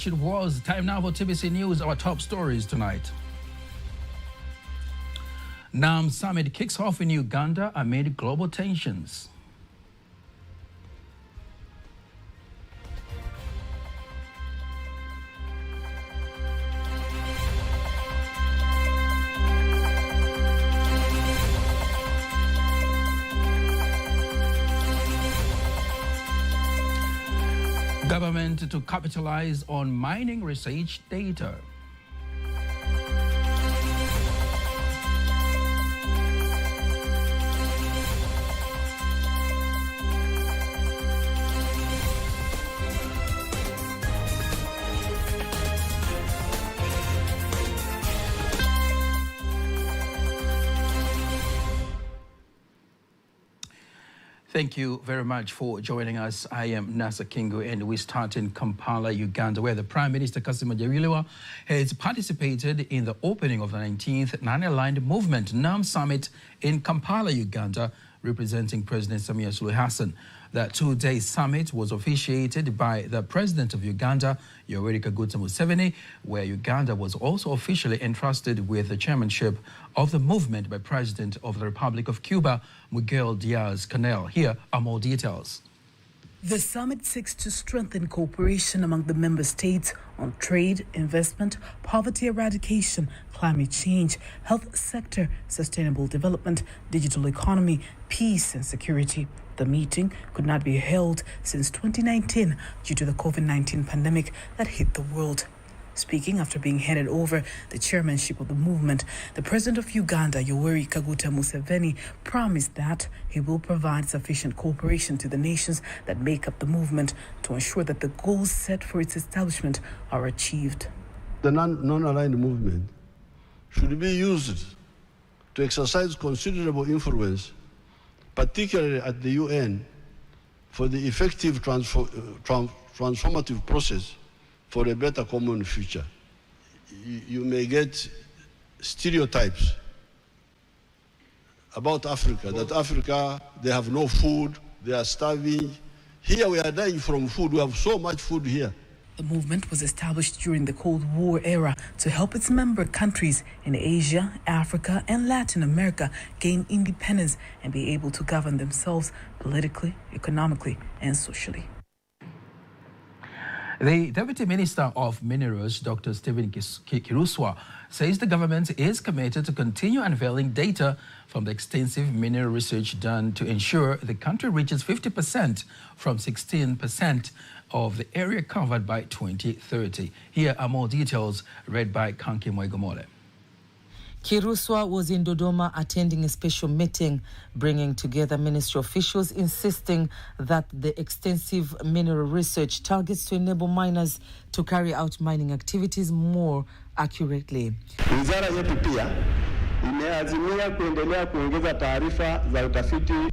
it was. Time now for TBC News, our top stories tonight. NAM Summit kicks off in Uganda amid global tensions. Government to capitalize on mining research data. Thank you very much for joining us. I am Nasa Kingo, and we start in Kampala, Uganda, where the Prime Minister Kassim Majaliwa has participated in the opening of the 19th Non-Aligned Movement NAM Summit in Kampala, Uganda, representing President Samia Suluhu Hassan. The two-day summit was officiated by the President of Uganda, Yoweri Kaguta Museveni, where Uganda was also officially entrusted with the chairmanship of the movement by President of the Republic of Cuba, Miguel Diaz-Canel. Here are more details. The summit seeks to strengthen cooperation among the member states on trade, investment, poverty eradication, climate change, health sector, sustainable development, digital economy, peace and security. The meeting could not be held since 2019 due to the COVID-19 pandemic that hit the world. Speaking after being handed over the chairmanship of the movement, the President of Uganda, Yoweri Kaguta Museveni, promised that he will provide sufficient cooperation to the nations that make up the movement to ensure that the goals set for its establishment are achieved. The non-aligned movement should be used to exercise considerable influence, particularly at the UN, for the effective transformative process for a better common future. You may get stereotypes about Africa, that Africa, they have no food, they are starving. Here we are dying from food, we have so much food here. The movement was established during the Cold War era to help its member countries in Asia, Africa, and Latin America gain independence and be able to govern themselves politically, economically, and socially. The Deputy Minister of Minerals, Dr. Stephen Kiruswa, says the government is committed to continue unveiling data from the extensive mineral research done to ensure the country reaches 50% from 16% of the area covered by 2030. Here are more details read by Kanki Mwaigomole. Kiruswa was in Dodoma attending a special meeting, bringing together ministry officials, insisting that the extensive mineral research targets to enable miners to carry out mining activities more accurately.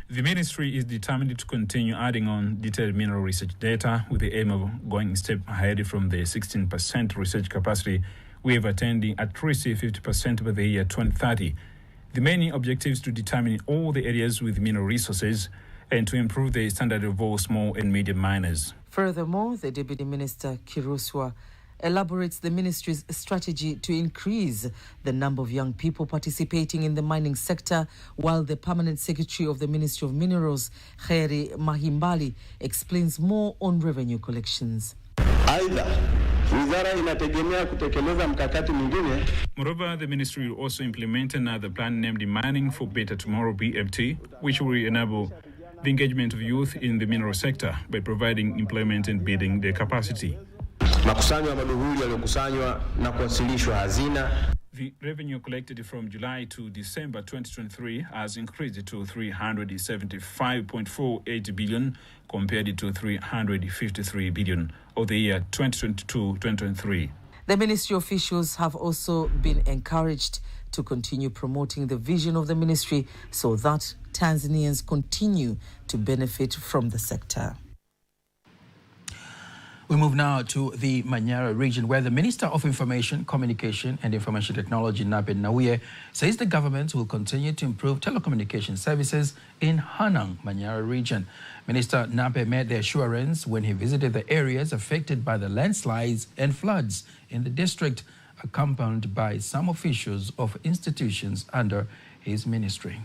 The ministry is determined to continue adding on detailed mineral research data with the aim of going a step ahead from the 16% research capacity we have attending at least 50% by the year 2030. The main objective is to determine all the areas with mineral resources and to improve the standard of all small and medium miners. Furthermore, the Deputy Minister Kiruswa elaborates the ministry's strategy to increase the number of young people participating in the mining sector, while the Permanent Secretary of the Ministry of Minerals, Kheri Mahimbali, explains more on revenue collections. Moreover, the ministry will also implement another plan named Mining for Better Tomorrow BFT, which will enable the engagement of youth in the mineral sector by providing employment and building their capacity. The revenue collected from July to December 2023 has increased to 375.48 billion compared to 353 billion of the year 2022-2023. The ministry officials have also been encouraged to continue promoting the vision of the ministry so that Tanzanians continue to benefit from the sector. We move now to the Manyara region, where the Minister of Information, Communication and Information Technology, Nape Nnauye, says the government will continue to improve telecommunication services in Hanang, Manyara region. Minister Nape made the assurance when he visited the areas affected by the landslides and floods in the district, accompanied by some officials of institutions under his ministry.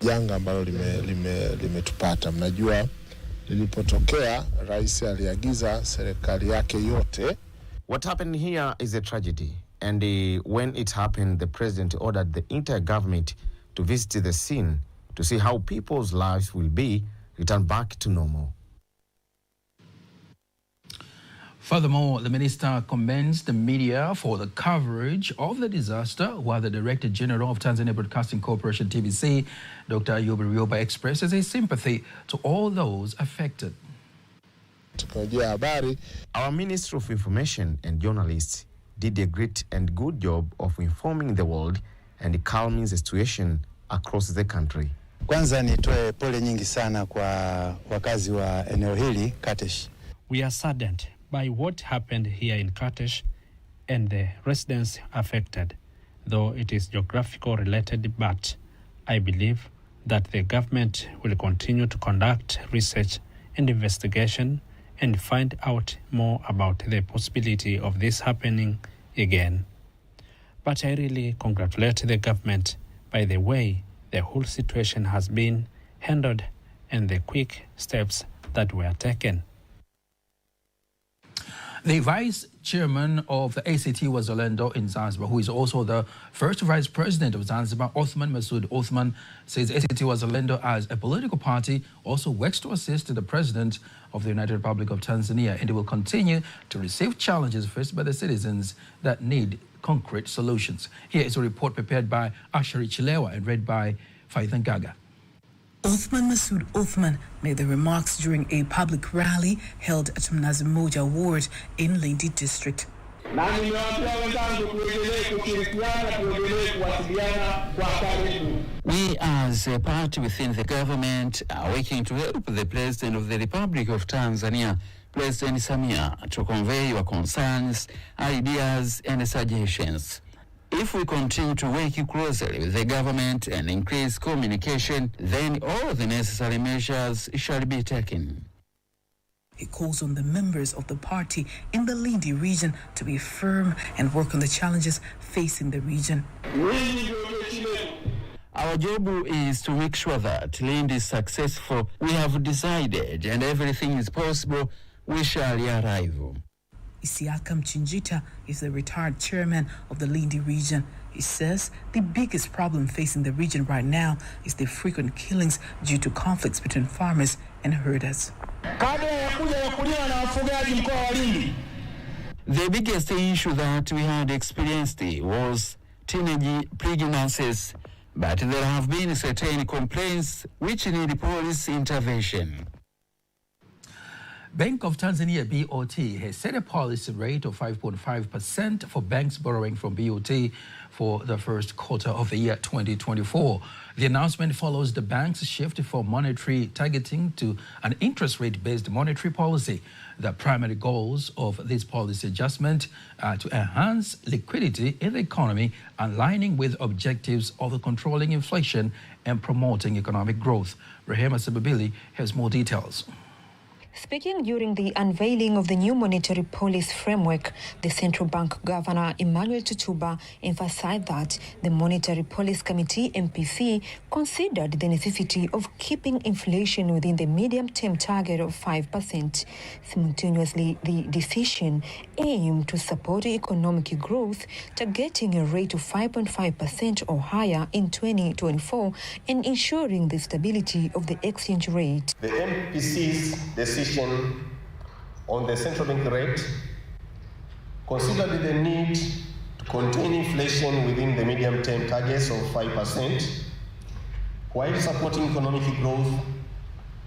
Janga ambalo limetupata, mnajua lilipotokea rais aliagiza serikali yake yote. What happened here is a tragedy, and when it happened, the president ordered the entire government to visit the scene to see how people's lives will be returned back to normal. Furthermore, the minister commends the media for the coverage of the disaster, while the Director General of Tanzania Broadcasting Corporation, TBC, Dr. Ayub Rioba, expresses his sympathy to all those affected. Our Ministry of Information and journalists did a great and good job of informing the world and calming the situation across the country. Kwanza nitoe pole nyingi sana kwa wakazi wa eneo hili Katesh. We are saddened by what happened here in Katesh and the residents affected, though it is geographical related, but I believe that the government will continue to conduct research and investigation and find out more about the possibility of this happening again. But I really congratulate the government by the way the whole situation has been handled and the quick steps that were taken. The vice chairman of the ACT Wazalendo in Zanzibar, who is also the first vice president of Zanzibar, Othman Masoud Othman, says ACT Wazalendo as a political party also works to assist the president of the United Republic of Tanzania, and it will continue to receive challenges faced by the citizens that need concrete solutions. Here is a report prepared by Ashari Chilewa and read by Faithan Gaga. Othman Masoud Othman made the remarks during a public rally held at Mnazi Mmoja Ward in Lindi District. We as a party within the government are working to help the President of the Republic of Tanzania, President Samia, to convey your concerns, ideas and suggestions. If we continue to work closely with the government and increase communication, then all the necessary measures shall be taken. He calls on the members of the party in the Lindi region to be firm and work on the challenges facing the region. Our job is to make sure that Lindi is successful. We have decided, and everything is possible, we shall arrive. Isiaka Mchinjita is the retired chairman of the Lindi region. He says the biggest problem facing the region right now is the frequent killings due to conflicts between farmers and herders. The biggest issue that we had experienced was teenage pregnancies, but there have been certain complaints which need police intervention. Bank of Tanzania, BOT, has set a policy rate of 5.5% for banks borrowing from BOT for the first quarter of the year 2024. The announcement follows the bank's shift from monetary targeting to an interest rate-based monetary policy. The primary goals of this policy adjustment are to enhance liquidity in the economy, aligning with objectives of controlling inflation and promoting economic growth. Rehema Sababili has more details. Speaking during the unveiling of the new monetary policy framework, the Central Bank Governor Emmanuel Tutuba emphasized that the Monetary Policy Committee, MPC, considered the necessity of keeping inflation within the medium-term target of 5%. Simultaneously, the decision aimed to support economic growth, targeting a rate of 5.5% or higher in 2024 and ensuring the stability of the exchange rate. The MPC's decision on the central bank rate considered the need to contain inflation within the medium-term targets of 5%, while supporting economic growth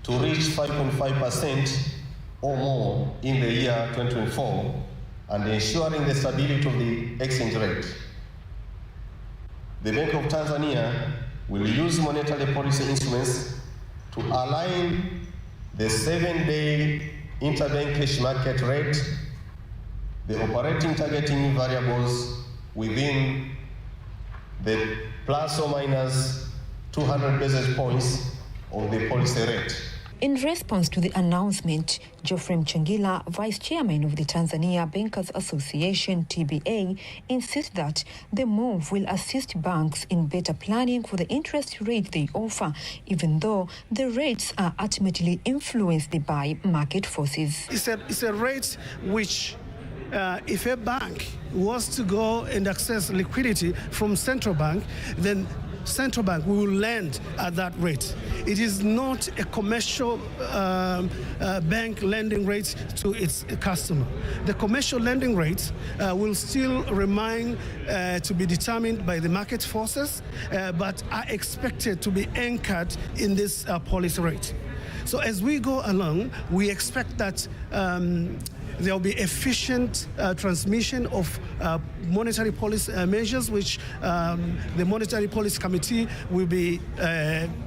to reach 5.5% or more in the year 2024, and ensuring the stability of the exchange rate. The Bank of Tanzania will use monetary policy instruments to align the 7-day interbank cash market rate, the operating targeting variables within the plus or minus 200 basis points of the policy rate. In response to the announcement, Geoffrey Mchangila, Vice Chairman of the Tanzania Bankers Association, TBA, insists that the move will assist banks in better planning for the interest rate they offer, even though the rates are ultimately influenced by market forces. It's a rate which, if a bank was to go and access liquidity from central bank, then central bank will lend at that rate. It is not a commercial bank lending rate to its customer. The commercial lending rate will still remain to be determined by the market forces, but are expected to be anchored in this policy rate. So as we go along, we expect that there will be efficient transmission of monetary policy measures, which the Monetary Policy Committee will be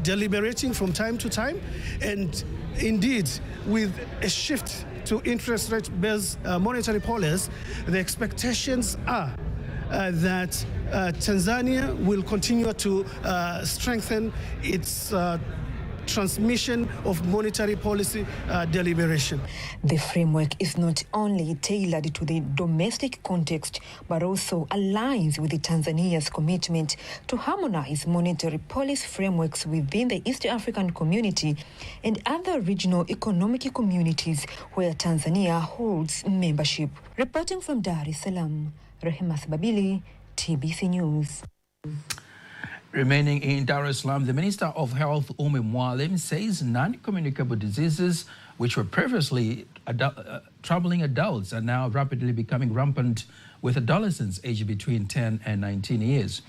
deliberating from time to time. And indeed, with a shift to interest rate-based monetary policy, the expectations are that Tanzania will continue to strengthen its transmission of monetary policy deliberation. The framework is not only tailored to the domestic context, but also aligns with Tanzania's commitment to harmonize monetary policy frameworks within the East African community and other regional economic communities where Tanzania holds membership. Reporting from Dar es Salaam, Rehema Sababili, TBC News. Remaining in Dar es Salaam, the Minister of Health, Umi Mwalimu, says non-communicable diseases which were previously troubling adults are now rapidly becoming rampant with adolescents aged between 10 and 19 years.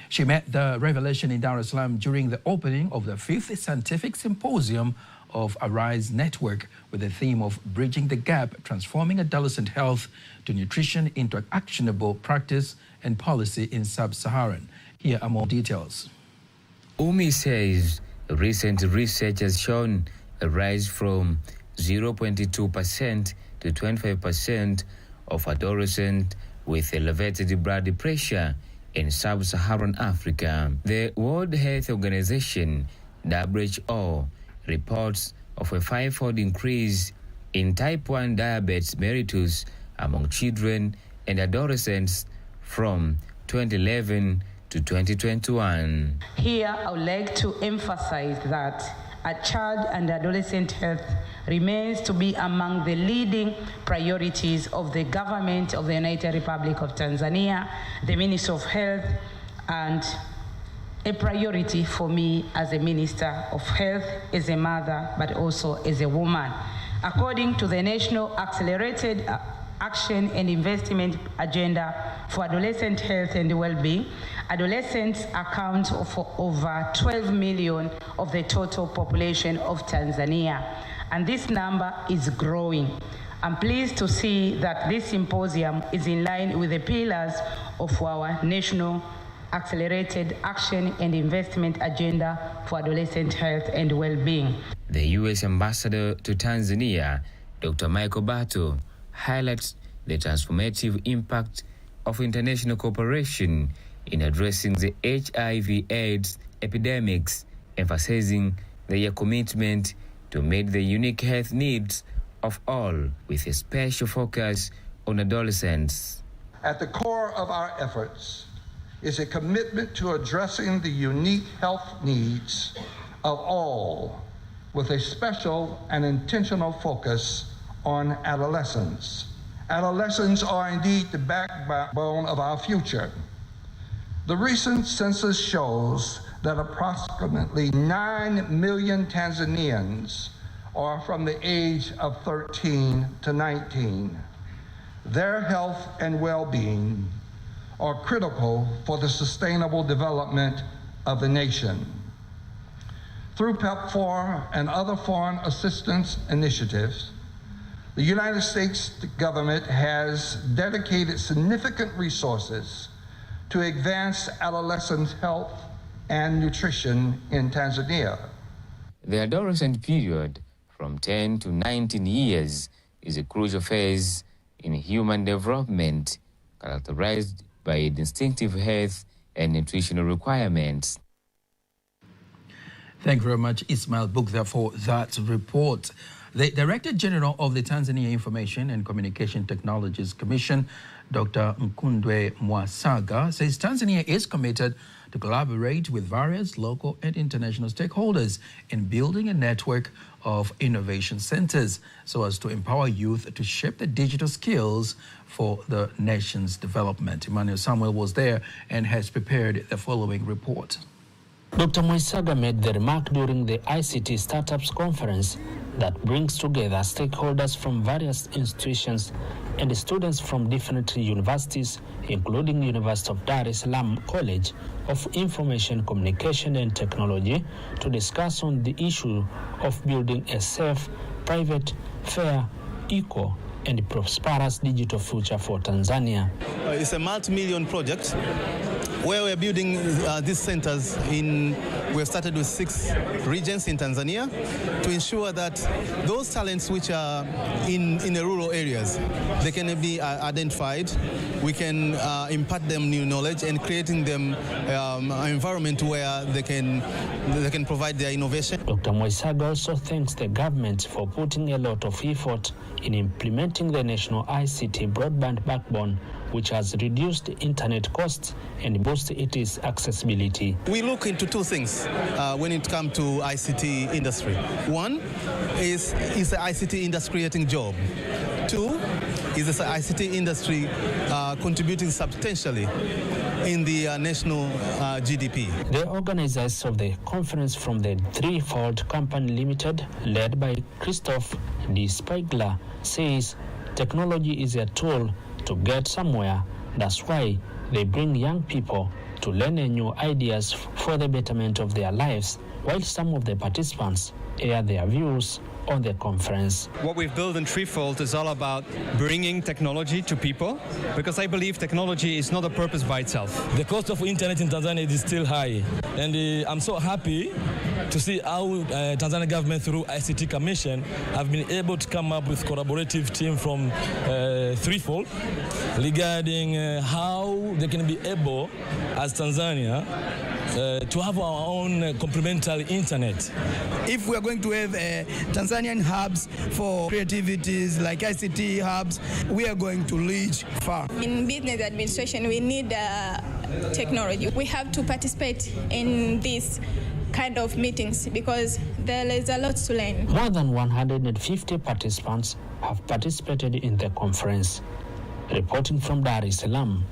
She made the revelation in Dar es Salaam during the opening of the 5th Scientific Symposium of Arise Network with the theme of Bridging the Gap, Transforming Adolescent Health to Nutrition into Actionable Practice and Policy in Sub-Saharan. Here are more details. Umi says recent research has shown a rise from 0.2% to 25% of adolescents with elevated blood pressure in sub-Saharan Africa. The World Health Organization, WHO, reports of a 5-fold increase in type 1 diabetes mellitus among children and adolescents from 2011 to 2021. Here, I would like to emphasize that child and adolescent health remains to be among the leading priorities of the government of the United Republic of Tanzania, the Ministry of Health, and a priority for me as a Minister of Health, as a mother, but also as a woman. According to the National Accelerated Action and Investment Agenda for Adolescent Health and Well-being, adolescents account for over 12 million of the total population of Tanzania, and this number is growing. I'm pleased to see that this symposium is in line with the pillars of our National Accelerated Action and Investment Agenda for Adolescent Health and Well-being. The U.S. Ambassador to Tanzania, Dr. Michael Bato, highlights the transformative impact of international cooperation in addressing the HIV/AIDS epidemics, emphasizing their commitment to meet the unique health needs of all, with a special focus on adolescents. At the core of our efforts is a commitment to addressing the unique health needs of all, with a special and intentional focus on adolescents. Adolescents are indeed the backbone of our future. The recent census shows that approximately 9 million Tanzanians are from the age of 13 to 19. Their health and well-being are critical for the sustainable development of the nation. Through PEPFAR and other foreign assistance initiatives, the United States government has dedicated significant resources to advance adolescent health and nutrition in Tanzania. The adolescent period from 10 to 19 years is a crucial phase in human development characterized by instinctive health and nutritional requirements. Thank you very much, Ismail Bukta, for that report. The Director General of the Tanzania Information and Communication Technologies Commission, Dr. Mkundwe Mwasaga, says Tanzania is committed to collaborate with various local and international stakeholders in building a network of innovation centers so as to empower youth to shape the digital skills for the nation's development. Emmanuel Samuel was there and has prepared the following report. Dr. Mwasaga made the remark during the ICT Startups Conference that brings together stakeholders from various institutions and students from different universities, including University of Dar es Salaam College of Information, Communication and Technology, to discuss on the issue of building a safe, private, fair, eco, and prosperous digital future for Tanzania. It's a multi-million project where we're building these centers we've started with 6 regions in Tanzania to ensure that those talents which are in the rural areas, they can be identified. We can impart them new knowledge and creating them an environment where they can provide their innovation. Dr. Mwasaga also thanks the government for putting a lot of effort in implementing the national ICT broadband backbone, which has reduced internet costs and boosted its accessibility. We look into 2 things when it comes to ICT industry. One is the ICT industry creating job. 2 is the ICT industry contributing substantially in the national GDP. The organizers of the conference from the Threefold Company Limited, led by Christoph D. Spiegler, says technology is a tool to get somewhere. That's why they bring young people to learn new ideas for the betterment of their lives, while some of the participants air their views on the conference. What we've built in Threefold is all about bringing technology to people, because I believe technology is not a purpose by itself. The cost of internet in Tanzania is still high, and I'm so happy to see how Tanzania government through ICT Commission have been able to come up with collaborative team from Threefold regarding how they can be able, as Tanzania, to have our own complementary internet. If we are going to have Tanzanian hubs for creativities like ICT hubs, we are going to reach far. In business administration, we need technology. We have to participate in this kind of meetings because there is a lot to learn. More than 150 participants have participated in the conference. Reporting from Dar es Salaam,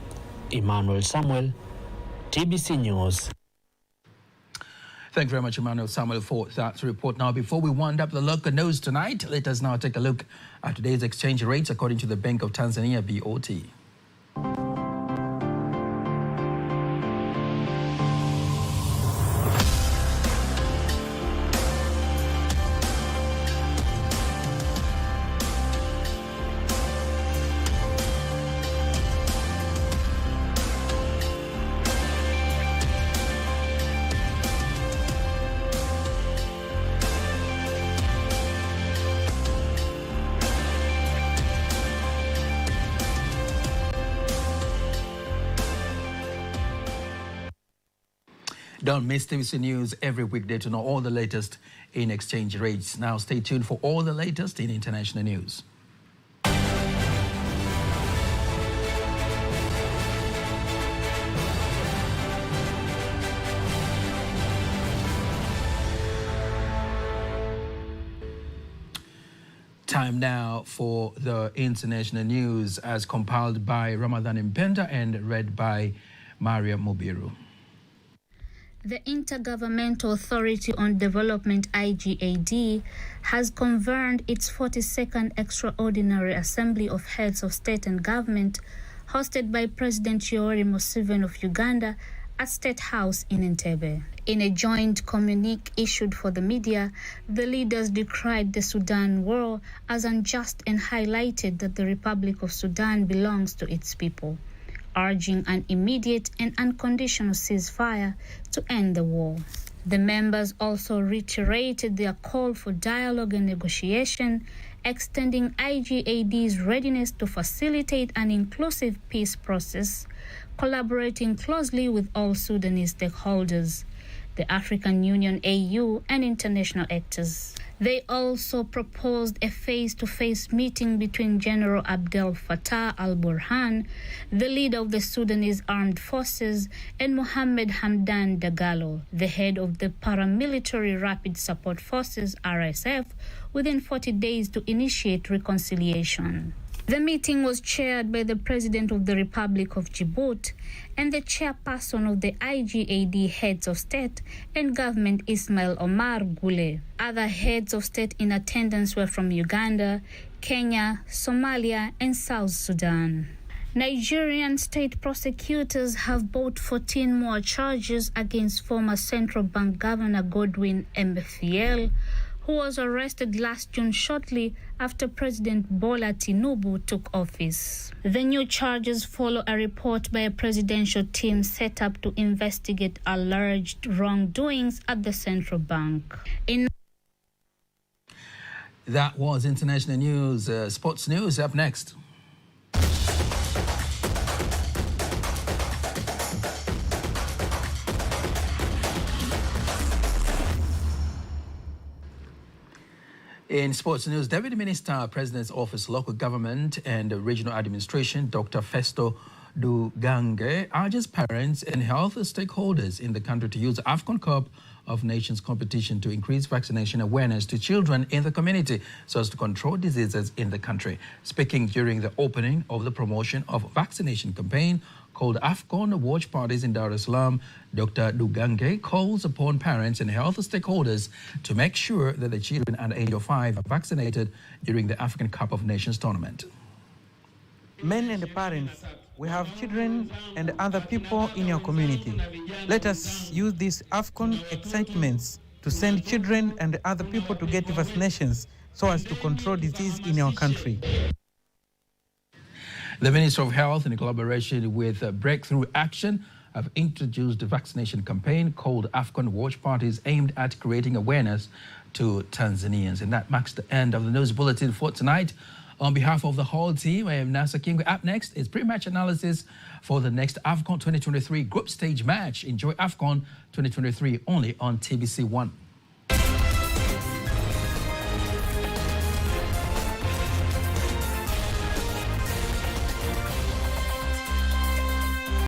Emmanuel Samuel, TBC News. Thank you very much, Emmanuel Samuel, for that report. Now, before we wind up the local news tonight, let us now take a look at today's exchange rates according to the Bank of Tanzania, BOT. Don't miss TBC News every weekday to know all the latest in exchange rates. Now stay tuned for all the latest in international news. Time now for the international news as compiled by Ramadan Mpenda and read by Maria Mubiru. The Intergovernmental Authority on Development, IGAD, has convened its 42nd Extraordinary Assembly of Heads of State and Government, hosted by President Yoweri Museveni of Uganda at State House in Entebbe. In a joint communique issued for the media, the leaders decried the Sudan war as unjust and highlighted that the Republic of Sudan belongs to its people, urging an immediate and unconditional ceasefire to end the war. The members also reiterated their call for dialogue and negotiation extending IGAD's readiness to facilitate an inclusive peace process, collaborating closely with all Sudanese stakeholders, the African Union, AU, and international actors. They also proposed a face-to-face meeting between General Abdel Fattah al-Burhan, the leader of the Sudanese Armed Forces, and Mohamed Hamdan Dagalo, the head of the Paramilitary Rapid Support Forces, RSF, within 40 days to initiate reconciliation. The meeting was chaired by the President of the Republic of Djibouti and the chairperson of the IGAD Heads of State and Government, Ismail Omar Gule. Other heads of state in attendance were from Uganda, Kenya, Somalia, and South Sudan. Nigerian state prosecutors have brought 14 more charges against former Central Bank Governor Godwin Emefiele, who was arrested last June shortly after President Bola Tinubu took office. The new charges follow a report by a presidential team set up to investigate alleged wrongdoings at the central bank. That was international news. Sports news up next. In sports news, Deputy Minister, President's Office, Local Government and Regional Administration, Dr. Festo Dugange, urges parents and health stakeholders in the country to use AFCON Cup of Nations competition to increase vaccination awareness to children in the community so as to control diseases in the country. Speaking during the opening of the promotion of vaccination campaign called AFCON Watch Parties in Dar es Salaam, Dr. Dugange calls upon parents and health stakeholders to make sure that the children under the age of 5 are vaccinated during the African Cup of Nations tournament. Men and parents, we have children and other people in your community. Let us use these AFCON excitements to send children and other people to get vaccinations so as to control disease in our country. The Minister of Health, in collaboration with Breakthrough Action, have introduced a vaccination campaign called AFCON Watch Parties aimed at creating awareness to Tanzanians. And that marks the end of the news bulletin for tonight. On behalf of the whole team, I am Nasa King. Up next is pre-match analysis for the next AFCON 2023 group stage match. Enjoy AFCON 2023 only on TBC1.